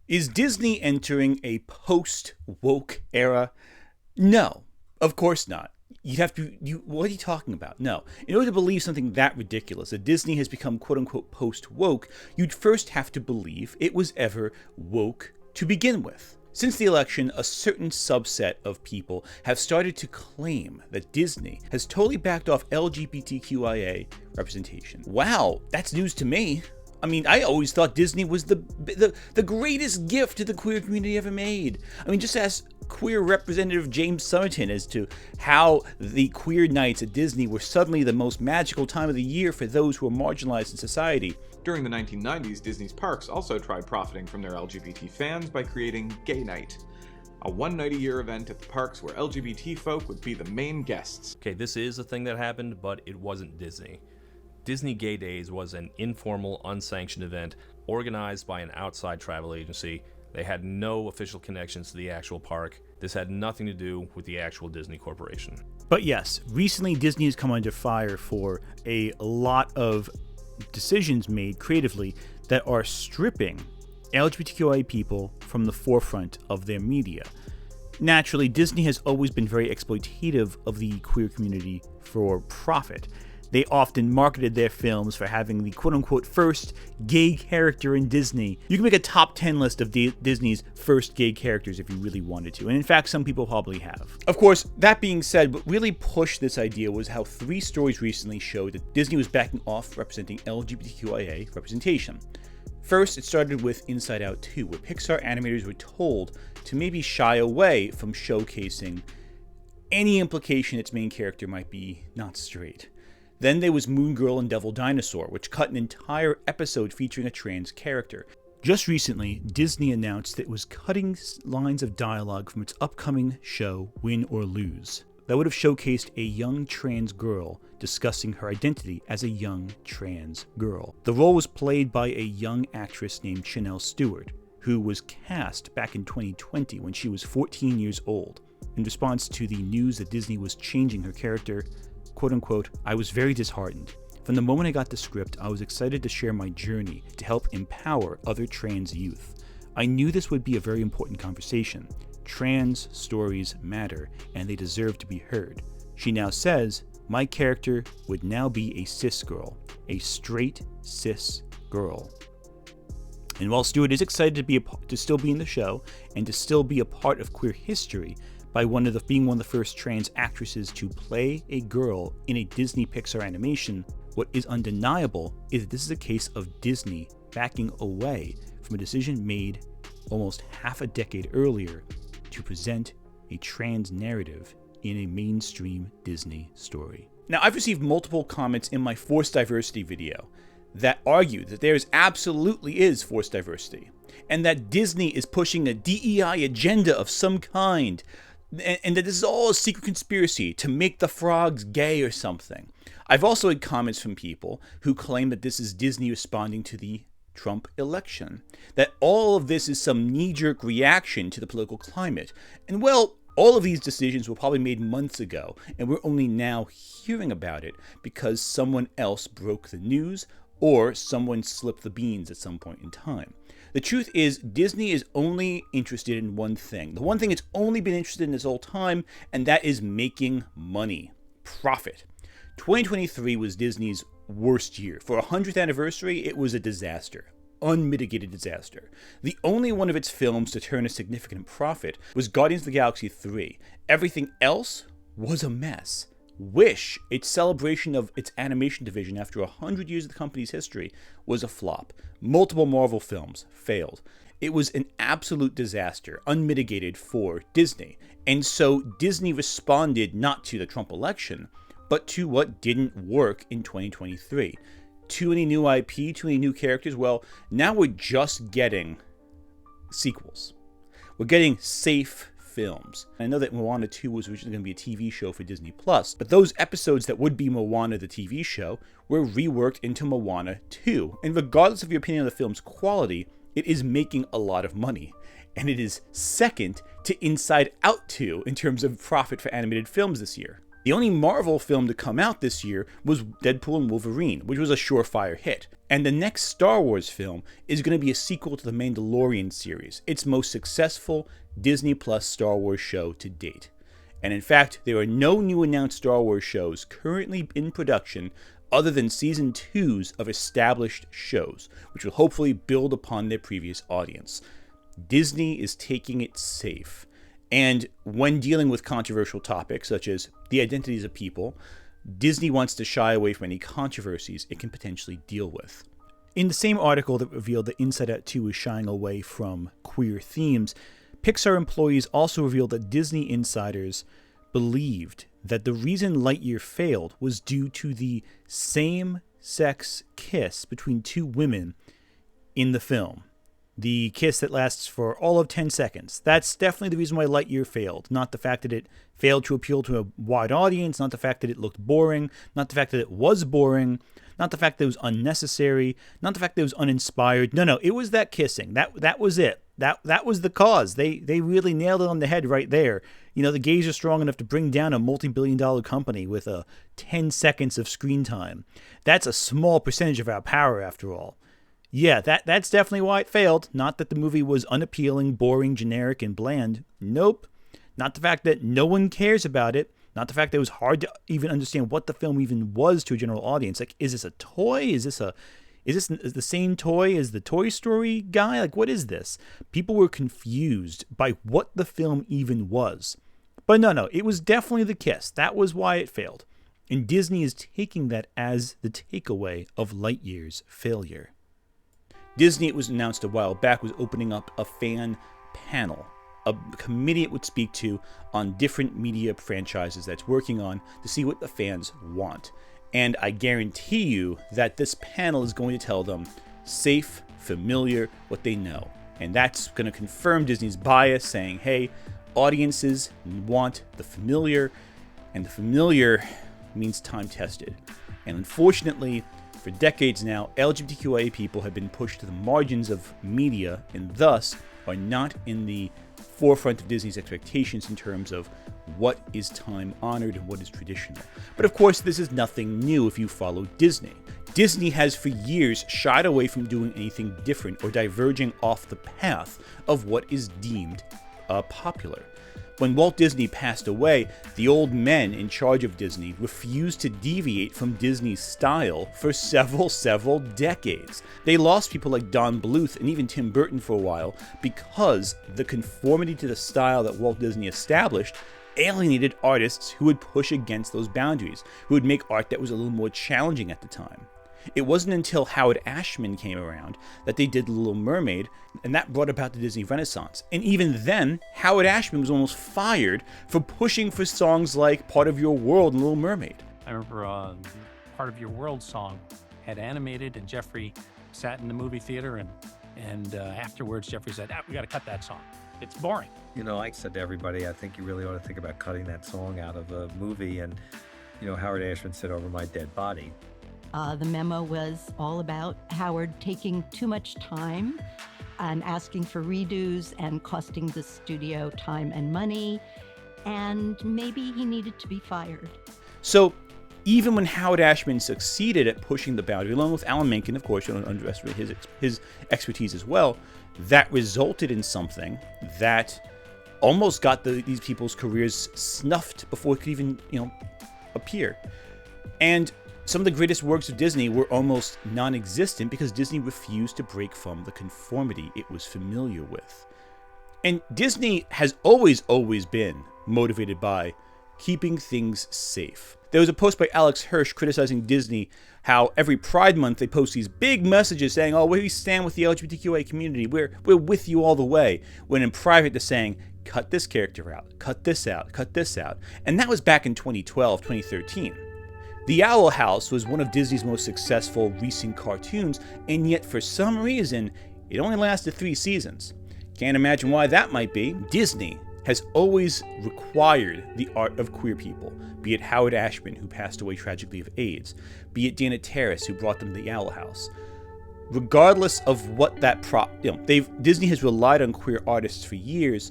Is Disney entering a post-woke era? No, of course not. You'd have to, what are you talking about? No. In order to believe something that ridiculous, that Disney has become quote-unquote post-woke, you'd first have to believe it was ever woke to begin with. Since the election, a certain subset of people have started to claim that Disney has totally backed off LGBTQIA representation. Wow, that's news to me. I mean, I always thought Disney was the greatest gift to the queer community ever made. I mean, just ask queer representative James Summerton as to how the queer nights at Disney were suddenly the most magical time of the year for those who are marginalized in society. During the 1990s, Disney's parks also tried profiting from their LGBT fans by creating Gay Night, a one-night-a-year event at the parks where LGBT folk would be the main guests. Okay, this is a thing that happened, but it wasn't Disney. Disney Gay Days was an informal, unsanctioned event organized by an outside travel agency. They had no official connections to the actual park. This had nothing to do with the actual Disney Corporation. But yes, recently Disney has come under fire for a lot of decisions made creatively that are stripping LGBTQIA people from the forefront of their media. Naturally, Disney has always been very exploitative of the queer community for profit. They often marketed their films for having the quote-unquote first gay character in Disney. You can make a top 10 list of Disney's first gay characters if you really wanted to, and in fact, some people probably have. Of course, that being said, what really pushed this idea was how 3 stories recently showed that Disney was backing off representing LGBTQIA representation. First, it started with Inside Out 2, where Pixar animators were told to maybe shy away from showcasing any implication its main character might be not straight. Then there was Girl and Devil Dinosaur, which cut an entire episode featuring a trans character. Just recently, Disney announced that it was cutting lines of dialogue from its upcoming show, Win or Lose, that would have showcased a young trans girl discussing her identity as a young trans girl. The role was played by a young actress named Chanel Stewart, who was cast back in 2020 when she was 14 years old. In response to the news that Disney was changing her character, quote-unquote, I was very disheartened. From the moment I got the script, I was excited to share my journey to help empower other trans youth. I knew this would be a very important conversation. Trans stories matter, and they deserve to be heard. She now says, my character would now be a cis girl, a straight cis girl. And while Stewart is excited to still be in the show and to still be a part of queer history, by being one of the first trans actresses to play a girl in a Disney Pixar animation, what is undeniable is that this is a case of Disney backing away from a decision made almost half a decade earlier to present a trans narrative in a mainstream Disney story. Now, I've received multiple comments in my forced diversity video that argue that there absolutely is forced diversity, and that Disney is pushing a DEI agenda of some kind, and that this is all a secret conspiracy to make the frogs gay or something. I've also had comments from people who claim that this is Disney responding to the Trump election, that all of this is some knee-jerk reaction to the political climate. And well, all of these decisions were probably made months ago, and we're only now hearing about it because someone else broke the news or someone slipped the beans at some point in time. The truth is, Disney is only interested in one thing. The one thing it's only been interested in this whole time, and that is making money. Profit. 2023 was Disney's worst year. For a 100th anniversary, it was a disaster. Unmitigated disaster. The only one of its films to turn a significant profit was Guardians of the Galaxy 3. Everything else was a mess. Wish, its celebration of its animation division after 100 years of the company's history, was a flop. Multiple Marvel films failed. It was an absolute disaster, unmitigated for Disney. And so Disney responded not to the Trump election, but to what didn't work in 2023. Too many new IP, too many new characters. Well, now we're just getting sequels. We're getting safe films. I know that Moana 2 was originally going to be a TV show for Disney+, but those episodes that would be Moana the TV show were reworked into Moana 2. And regardless of your opinion of the film's quality, it is making a lot of money. And it is second to Inside Out 2 in terms of profit for animated films this year. The only Marvel film to come out this year was Deadpool and Wolverine, which was a surefire hit. And the next Star Wars film is going to be a sequel to the Mandalorian series, its most successful Disney Plus Star Wars show to date. And in fact, there are no new announced Star Wars shows currently in production other than season 2s of established shows, which will hopefully build upon their previous audience. Disney is taking it safe. And when dealing with controversial topics such as the identities of people, Disney wants to shy away from any controversies it can potentially deal with. In the same article that revealed that Inside Out 2 is shying away from queer themes, Pixar employees also revealed that Disney insiders believed that the reason Lightyear failed was due to the same-sex kiss between two women in the film. The kiss that lasts for all of 10 seconds. That's definitely the reason why Lightyear failed. Not the fact that it failed to appeal to a wide audience, not the fact that it looked boring, not the fact that it was boring, not the fact that it was unnecessary, not the fact that it was uninspired. No, it was that kissing. That was it. That was the cause. They really nailed it on the head right there. You know, the gays are strong enough to bring down a multi-billion-dollar company with 10 seconds of screen time. That's a small percentage of our power, after all. Yeah, that's definitely why it failed. Not that the movie was unappealing, boring, generic, and bland. Nope. Not the fact that no one cares about it. Not the fact that it was hard to even understand what the film even was to a general audience. Like, is this a toy? Is this the same toy as the Toy Story guy? Like, what is this? People were confused by what the film even was. But no, it was definitely the kiss. That was why it failed. And Disney is taking that as the takeaway of Lightyear's failure. Disney, it was announced a while back, was opening up a fan panel, a committee it would speak to on different media franchises that's working on to see what the fans want. And I guarantee you that this panel is going to tell them safe, familiar, what they know. And that's going to confirm Disney's bias, saying, hey, audiences want the familiar, and the familiar means time-tested. And unfortunately, for decades now, LGBTQIA people have been pushed to the margins of media and thus are not in the forefront of Disney's expectations in terms of what is time-honored and what is traditional. But of course, this is nothing new if you follow Disney. Disney has for years shied away from doing anything different or diverging off the path of what is deemed popular. When Walt Disney passed away, the old men in charge of Disney refused to deviate from Disney's style for several decades. They lost people like Don Bluth and even Tim Burton for a while because the conformity to the style that Walt Disney established alienated artists who would push against those boundaries, who would make art that was a little more challenging at the time. It wasn't until Howard Ashman came around that they did The Little Mermaid, and that brought about the Disney Renaissance. And even then, Howard Ashman was almost fired for pushing for songs like Part of Your World and Little Mermaid. I remember Part of Your World song had animated, and Jeffrey sat in the movie theater, and afterwards Jeffrey said, we got to cut that song. It's boring. You know, I said to everybody, I think you really ought to think about cutting that song out of a movie. And, you know, Howard Ashman said, over my dead body. The memo was all about Howard taking too much time and asking for redos and costing the studio time and money, and maybe he needed to be fired. So even when Howard Ashman succeeded at pushing the boundary, along with Alan Menken, of course, you don't underestimate his expertise as well, that resulted in something that almost got these people's careers snuffed before it could even, appear. And some of the greatest works of Disney were almost non-existent because Disney refused to break from the conformity it was familiar with. And Disney has always been motivated by keeping things safe. There was a post by Alex Hirsch criticizing Disney, how every Pride Month they post these big messages saying, oh, we stand with the LGBTQIA community, we're with you all the way, when in private they're saying, cut this character out, cut this out, cut this out. And that was back in 2012, 2013. The Owl House was one of Disney's most successful recent cartoons, and yet for some reason, it only lasted 3 seasons. Can't imagine why that might be. Disney has always required the art of queer people, be it Howard Ashman, who passed away tragically of AIDS, be it Dana Terrace, who brought them to the Owl House. Regardless of what that Disney has relied on queer artists for years,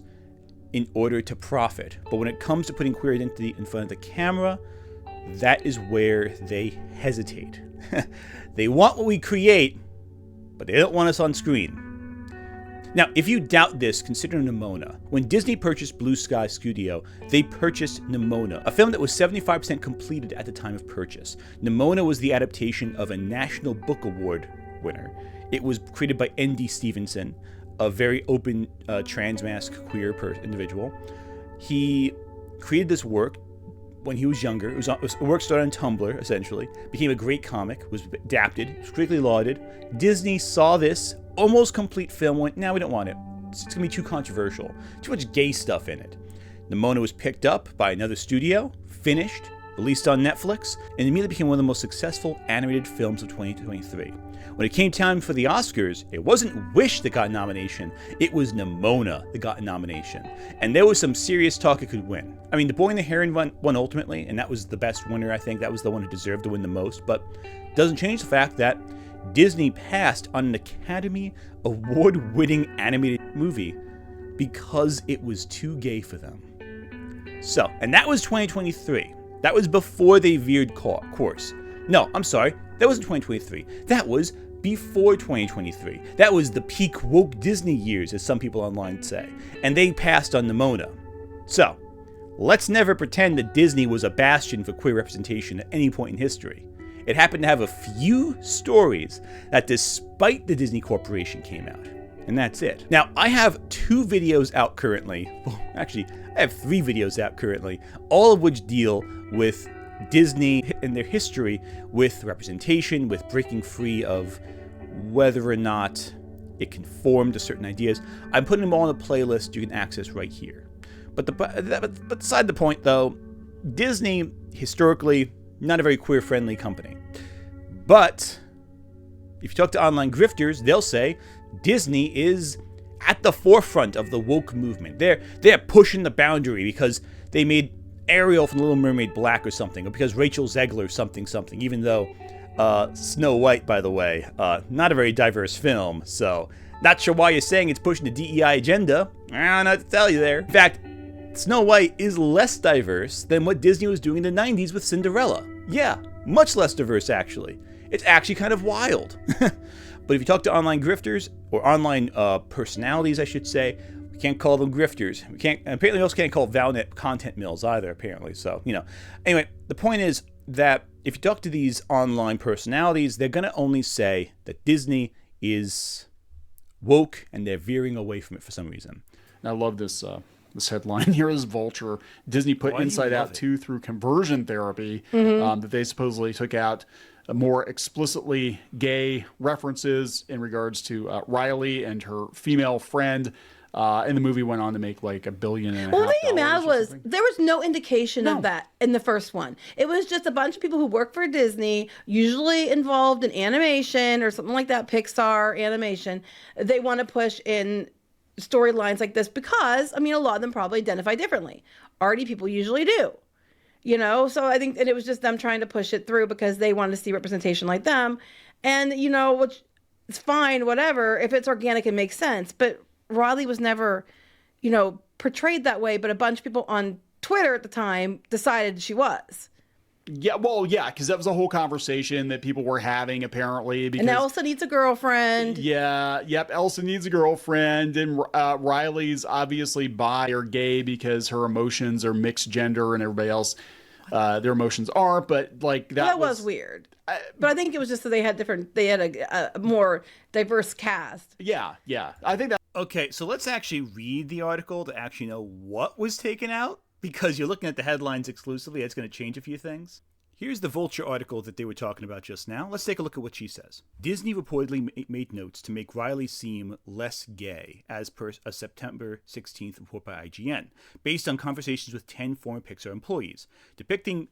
in order to profit. But when it comes to putting queer identity in front of the camera, that is where they hesitate. They want what we create, but they don't want us on screen. Now, if you doubt this, consider Nimona. When Disney purchased Blue Sky Studio, they purchased Nimona, a film that was 75% completed at the time of purchase. Nimona was the adaptation of a National Book Award winner. It was created by N.D. Stevenson, a very open, trans-mask queer individual. He created this work when he was younger. It was work started on Tumblr, essentially. Became a great comic, was adapted, was critically lauded. Disney saw this almost complete film, went, "Nah, we don't want it. It's going to be too controversial. Too much gay stuff in it." Nimona was picked up by another studio, finished, released on Netflix, and immediately became one of the most successful animated films of 2023. When it came time for the Oscars, it wasn't Wish that got a nomination, it was Nimona that got a nomination. And there was some serious talk it could win. I mean, The Boy and the Heron won ultimately, and that was the best winner, I think. That was the one who deserved to win the most, but doesn't change the fact that Disney passed on an Academy Award-winning animated movie because it was too gay for them. So, and that was 2023. That was before they veered course. No, I'm sorry, that wasn't 2023. That was before 2023. That was the peak woke Disney years, as some people online say. And they passed on Nimona. So, let's never pretend that Disney was a bastion for queer representation at any point in history. It happened to have a few stories that, despite the Disney Corporation, came out. And that's it. Now, I have 2 videos out currently. Well, actually, I have 3 videos out currently, all of which deal with Disney and their history with representation, with breaking free of whether or not it conformed to certain ideas. I'm putting them all in a playlist you can access right here. But beside the point, though, Disney, historically, not a very queer-friendly company. But if you talk to online grifters, they'll say Disney is at the forefront of the woke movement. They're pushing the boundary because they made Ariel from The Little Mermaid black or something, or because Rachel Zegler something, even though Snow White, by the way, not a very diverse film, so not sure why you're saying it's pushing the DEI agenda. I don't know what to tell you there. In fact, Snow White is less diverse than what Disney was doing in the 90s with Cinderella. Yeah, much less diverse, actually. It's actually kind of wild. But if you talk to online grifters, or online personalities, I should say, we can't call them grifters. Apparently we also can't call Valnet content mills either, apparently. So, Anyway, the point is that if you talk to these online personalities, they're going to only say that Disney is woke and they're veering away from it for some reason. And I love this headline here is Vulture. Disney put Inside Out 2 through conversion therapy, that they supposedly took out more explicitly gay references in regards to Riley and her female friend. And the movie went on to make like $1.5 billion. Well, the thing was, there was no indication of that in the first one. It was just a bunch of people who work for Disney, usually involved in animation or something like that, Pixar animation. They want to push in storylines like this because, a lot of them probably identify differently. Arty people usually do. So I think, and it was just them trying to push it through because they wanted to see representation like them. And, which it's fine, whatever, if it's organic, it makes sense. But Riley was never, portrayed that way, but a bunch of people on Twitter at the time decided she was. Yeah, well, yeah, because that was a whole conversation that people were having, apparently. Because, and Elsa needs a girlfriend. Yeah, yep, Elsa needs a girlfriend, and Riley's obviously bi or gay because her emotions are mixed gender and everybody else, their emotions aren't, but like that was weird. But I think it was just that they had a more diverse cast. Yeah, I think that. Okay, so let's actually read the article to actually know what was taken out, because you're looking at the headlines exclusively. It's going to change a few things. Here's the Vulture article that they were talking about just now. Let's take a look at what she says. Disney reportedly made notes to make Riley seem less gay, as per a September 16th report by IGN, based on conversations with 10 former Pixar employees. Depicting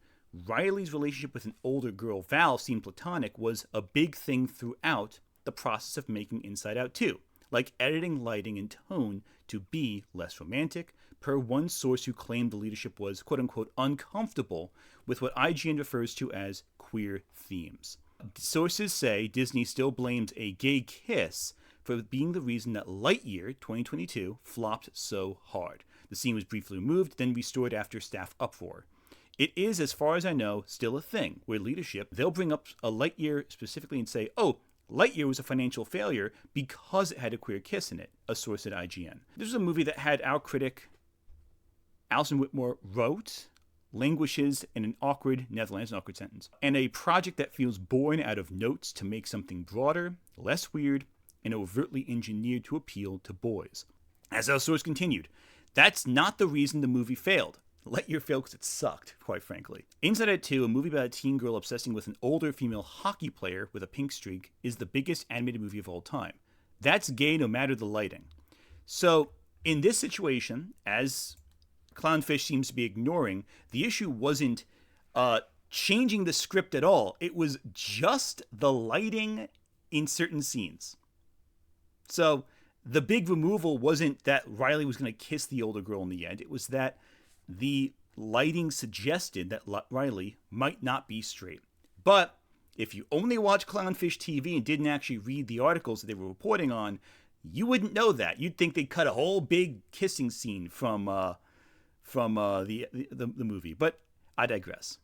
Riley's relationship with an older girl, Val, seemed platonic was a big thing throughout the process of making Inside Out 2, like editing, lighting, and tone to be less romantic, per one source who claimed the leadership was, quote-unquote, uncomfortable with what IGN refers to as queer themes. Sources say Disney still blames a gay kiss for being the reason that Lightyear 2022 flopped so hard. The scene was briefly removed, then restored after staff uproar. It is, as far as I know, still a thing where leadership, they'll bring up a Lightyear specifically and say, oh, Lightyear was a financial failure because it had a queer kiss in it, a source at IGN. This was a movie that had our critic, Alison Whitmore, wrote, languishes in an awkward sentence, and a project that feels born out of notes to make something broader, less weird, and overtly engineered to appeal to boys. As our source continued, that's not the reason the movie failed. Lightyear failed because it sucked, quite frankly. Inside Out 2, a movie about a teen girl obsessing with an older female hockey player with a pink streak, is the biggest animated movie of all time. That's gay no matter the lighting. So, in this situation, as Clownfish seems to be ignoring, the issue wasn't changing the script at all. It was just the lighting in certain scenes. So, the big removal wasn't that Riley was going to kiss the older girl in the end. It was that the lighting suggested that Riley might not be straight. But if you only watch Clownfish TV and didn't actually read the articles that they were reporting on, you wouldn't know that. You'd think they'd cut a whole big kissing scene from the movie. But I digress.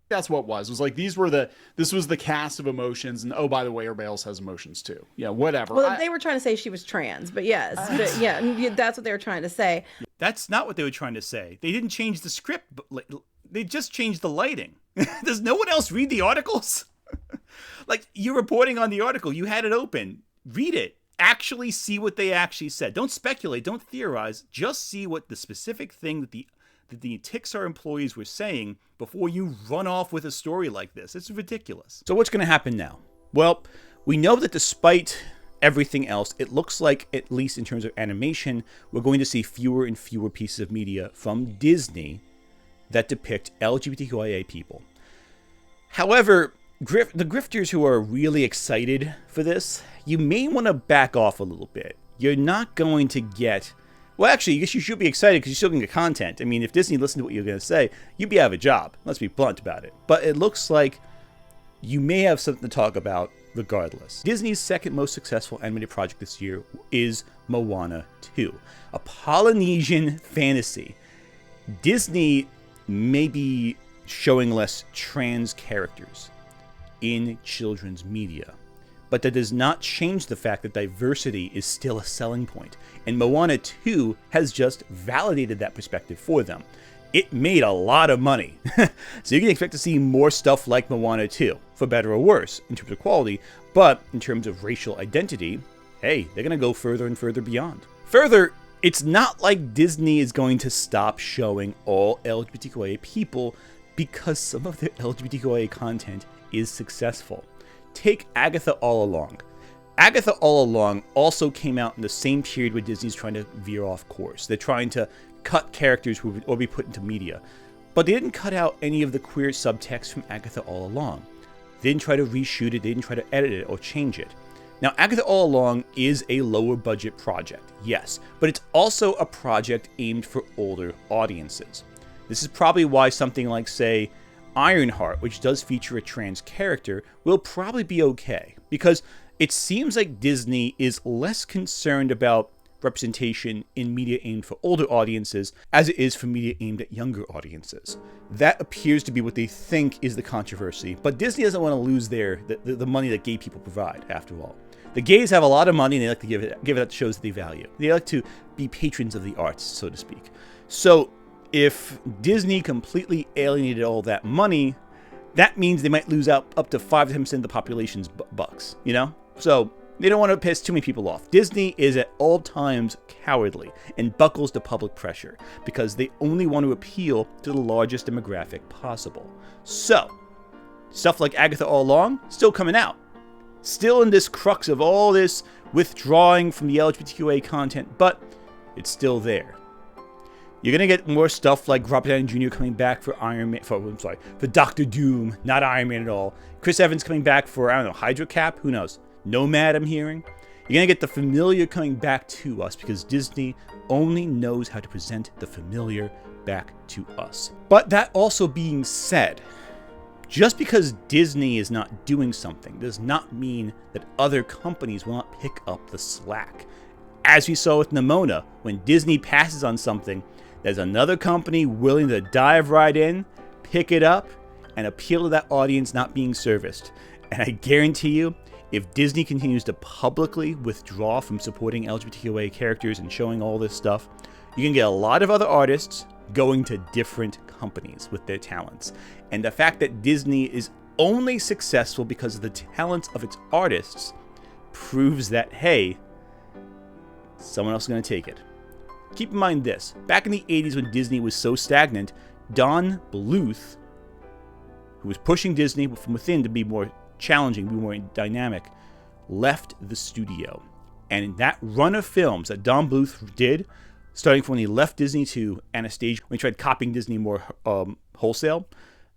That's what it was. It was like this was the cast of emotions, and oh, by the way, everybody else has emotions too. Yeah, whatever. Well, they were trying to say she was trans, but yes, that's what they were trying to say. That's not what they were trying to say. They didn't change the script, but they just changed the lighting. Does no one else read the articles? Like, you're reporting on the article, you had it open, read it, actually see what they actually said. Don't speculate, don't theorize, just see what the specific thing that the Pixar employees were saying before you run off with a story like this. It's ridiculous. So what's going to happen now? Well, we know that despite everything else, it looks like, at least in terms of animation, we're going to see fewer and fewer pieces of media from Disney that depict LGBTQIA people. However, the grifters who are really excited for this, you may want to back off a little bit. You're not going to get... Well, actually, I guess you should be excited because you're still going to get content. I mean, if Disney listened to what you're going to say, you'd be out of a job. Let's be blunt about it. But it looks like you may have something to talk about regardless. Disney's second most successful animated project this year is Moana 2, a Polynesian fantasy. Disney may be showing less trans characters in children's media, but that does not change the fact that diversity is still a selling point. And Moana 2 has just validated that perspective for them. It made a lot of money. So you can expect to see more stuff like Moana 2, for better or worse, in terms of quality, but in terms of racial identity, hey, they're going to go further and further beyond. Further, it's not like Disney is going to stop showing all LGBTQIA people because some of their LGBTQIA content is successful. Take Agatha All Along. Agatha All Along also came out in the same period where Disney's trying to veer off course. They're trying to cut characters who would be put into media. But they didn't cut out any of the queer subtext from Agatha All Along. They didn't try to reshoot it, they didn't try to edit it or change it. Now, Agatha All Along is a lower budget project, yes, but it's also a project aimed for older audiences. This is probably why something like, say, Ironheart, which does feature a trans character, will probably be okay, because it seems like Disney is less concerned about representation in media aimed for older audiences as it is for media aimed at younger audiences. That appears to be what they think is the controversy, but Disney doesn't want to lose the money that gay people provide, after all. The gays have a lot of money and they like to give it out to shows that they value. They like to be patrons of the arts, so to speak. So if Disney completely alienated all that money, that means they might lose out up to 5 to 10% of the population's bucks, you know? So they don't want to piss too many people off. Disney is at all times cowardly and buckles to public pressure because they only want to appeal to the largest demographic possible. So, stuff like Agatha All Along, still coming out. Still in this crux of all this withdrawing from the LGBTQA content, but it's still there. You're going to get more stuff like Robert Downey Jr. coming back for for Doctor Doom, not Iron Man at all. Chris Evans coming back for, Hydra Cap, who knows? Nomad, I'm hearing. You're going to get the familiar coming back to us because Disney only knows how to present the familiar back to us. But that also being said, Just because Disney is not doing something does not mean that other companies will not pick up the slack. As we saw with Nimona, when Disney passes on something, there's another company willing to dive right in, pick it up, and appeal to that audience not being serviced. And I guarantee you, if Disney continues to publicly withdraw from supporting LGBTQIA characters and showing all this stuff, you can get a lot of other artists going to different companies with their talents. And the fact that Disney is only successful because of the talents of its artists proves that, hey, someone else is going to take it. Keep in mind this. Back in the 80s when Disney was so stagnant, Don Bluth, who was pushing Disney from within to be more challenging, be more dynamic, left the studio. And in that run of films that Don Bluth did, starting from when he left Disney to Anastasia, when he tried copying Disney more wholesale,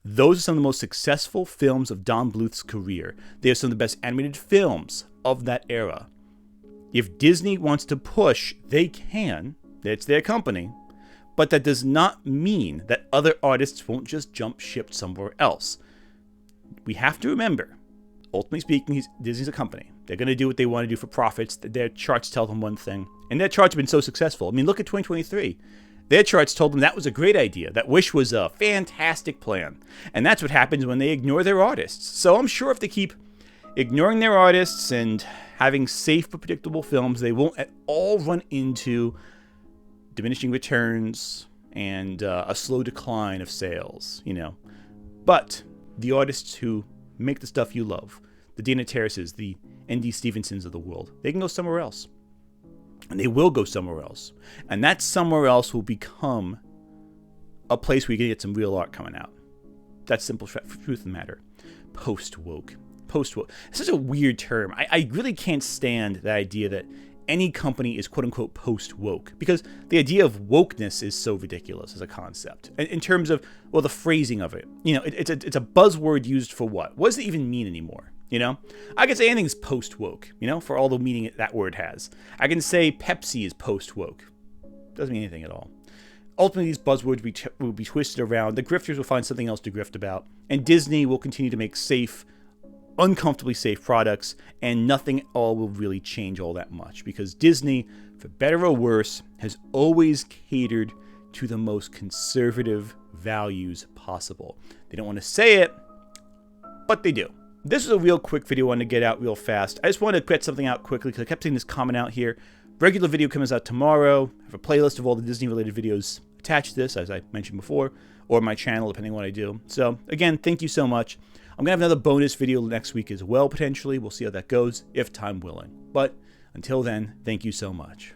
those are some of the most successful films of Don Bluth's career. They are some of the best animated films of that era. If Disney wants to push, they can. It's their company. But that does not mean that other artists won't just jump ship somewhere else. We have to remember, ultimately speaking, Disney's a company. They're going to do what they want to do for profits. Their charts tell them one thing. And their charts have been so successful. I mean, look at 2023. Their charts told them that was a great idea. That Wish was a fantastic plan. And that's what happens when they ignore their artists. So I'm sure if they keep ignoring their artists and having safe but predictable films, they won't at all run into diminishing returns and a slow decline of sales, But the artists who make the stuff you love, the Dana Terraces, the N.D. Stevensons of the world, they can go somewhere else. And they will go somewhere else. And that somewhere else will become a place where you can get some real art coming out. That's simple truth of the matter. Post-woke. Post-woke. It's such a weird term. I really can't stand the idea that any company is quote-unquote post-woke. Because the idea of wokeness is so ridiculous as a concept. In terms of, well, the phrasing of it. It's a buzzword used for what? What does it even mean anymore? I can say anything's post-woke, for all the meaning that word has. I can say Pepsi is post-woke. Doesn't mean anything at all. Ultimately, these buzzwords will be twisted around. The grifters will find something else to grift about. And Disney will continue to make safe, uncomfortably safe products. And nothing at all will really change all that much. Because Disney, for better or worse, has always catered to the most conservative values possible. They don't want to say it, but they do. This is a real quick video I wanted to get out real fast. I just wanted to get something out quickly because I kept seeing this comment out here. Regular video comes out tomorrow. I have a playlist of all the Disney-related videos attached to this, as I mentioned before, or my channel, depending on what I do. So, again, thank you so much. I'm going to have another bonus video next week as well, potentially. We'll see how that goes, if time willing. But until then, thank you so much.